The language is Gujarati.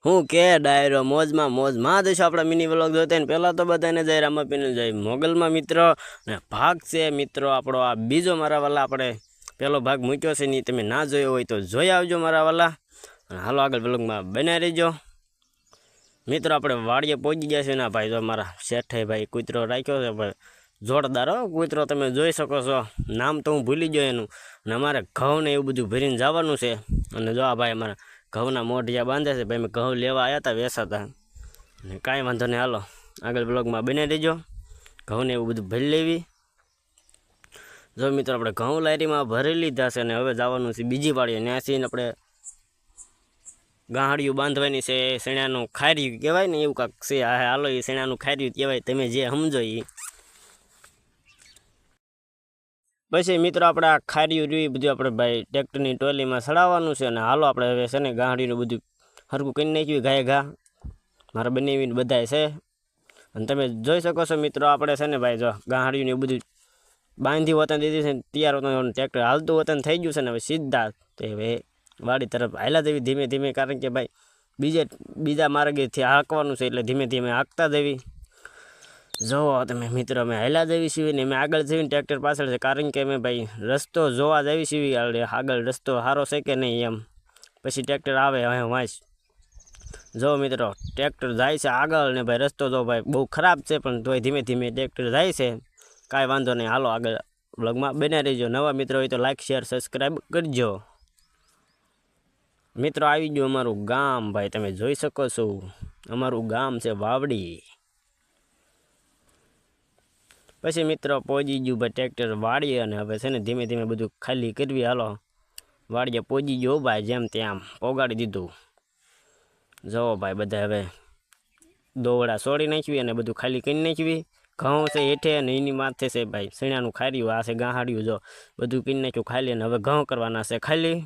હું કે ડાયરો મોજમાં દેશો આપણા મિની વ્લોગ જોતા ને પહેલાં તો બધાને જય રામાપીને જય મોગલમાં મિત્રો ને ભાગ છે મિત્રો આપણો આ બીજો મારા વાલા આપણે પહેલો ભાગ મૂક્યો છે ને તમે ના જોયો હોય તો જોઈ આવજો મારા વાલા અને હાલો આગળ વ્લોગમાં બનાવી રહેજો મિત્રો આપણે વાડીએ પહોંચી ગયા છે ને ભાઈ જો મારા શેઠે ભાઈ કૂતરો રાખ્યો છે ભાઈ જોરદાર હો કૂતરો તમે જોઈ શકો છો નામ તો હું ભૂલી ગયો એનું અને અમારે ઘઉં ને એવું બધું ભરીને જવાનું છે અને જો આ ભાઈ અમારા ઘઉંના મોઢિયા બાંધે છે ભાઈ મેં ઘઉં લેવા આવ્યા હતા વેચાતા અને કાંઈ વાંધો નહીં હાલો આગળ બ્લોગમાં બની દેજો ઘઉંને એવું બધું ભરી લેવી જો મિત્રો આપણે ઘઉં લારીમાં ભરી લીધા છે અને હવે જવાનું છે બીજી વાડીએ ત્યાંથી આપણે ગાંહડિયું બાંધવાની છે શેણાનું ખાર્યું કહેવાય ને એવું કાંક છે હાલો એ શેણાનું ખાર્યું કહેવાય તમે જે સમજો એ પછી મિત્રો આપણે આ ખાર્યું રહ્યું બધું આપણે ભાઈ ટ્રેક્ટરની ટોલીમાં ચડાવવાનું છે અને હાલો આપણે હવે છે ને ગાંહડીનું બધું હરકું કરી નાખ્યું ગાય ઘા મારા બનાવીને બધાય છે અને તમે જોઈ શકો છો મિત્રો આપણે છે ને ભાઈ જો ગાંહડીને એવું બધું બાંધી વતન દીધી છે તૈયાર હોતું ટ્રેક્ટર હાલતું વતન થઈ ગયું છે ને હવે સીધા તો હવે વાડી તરફ હાલ્યા દેવી ધીમે ધીમે કારણ કે ભાઈ બીજા માર્ગેથી હાંકવાનું છે એટલે ધીમે ધીમે હાંકતા દેવી જોવો તમે મિત્રો અમે હાલ્યા જવી છીએ ને અમે આગળ જઈને ટ્રેક્ટર પાછળ છે કારણ કે અમે ભાઈ રસ્તો જોવા જવી છીએ આગળ રસ્તો સારો છે કે નહીં એમ પછી ટ્રેક્ટર આવે હવે વાંચ જો મિત્રો ટ્રેક્ટર જાય છે આગળ ને ભાઈ રસ્તો જો ભાઈ બહુ ખરાબ છે પણ તોય ધીમે ધીમે ટ્રેક્ટર જાય છે કાંઈ વાંધો નહીં હાલો આગળ બ્લોગમાં બન્યા રહેજો નવા મિત્રો હોય તો લાઈક શેર સબસ્ક્રાઈબ કરજો મિત્રો આવી ગયું અમારું ગામ ભાઈ તમે જોઈ શકો છો અમારું ગામ છે વાવડી પછી મિત્રો પહોંચી ગયું ભાઈ ટ્રેક્ટર વાડીએ અને હવે છે ને ધીમે ધીમે બધું ખાલી કરવી હાલો વાડીએ પહોંચી ગયો ભાઈ જેમ ત્યાં પોગાડી દીધું જુઓ ભાઈ બધા હવે દોવડા છોડી નાખવી અને બધું ખાલી કરી નાખવી ઘઉં છે હેઠે અને એની માથે છે ભાઈ શેણાનું ખાર્યું આ છે ગાંહાડ્યું જો બધું કરી નાખ્યું ખાલી અને હવે ઘઉં કરવાના છે ખાલી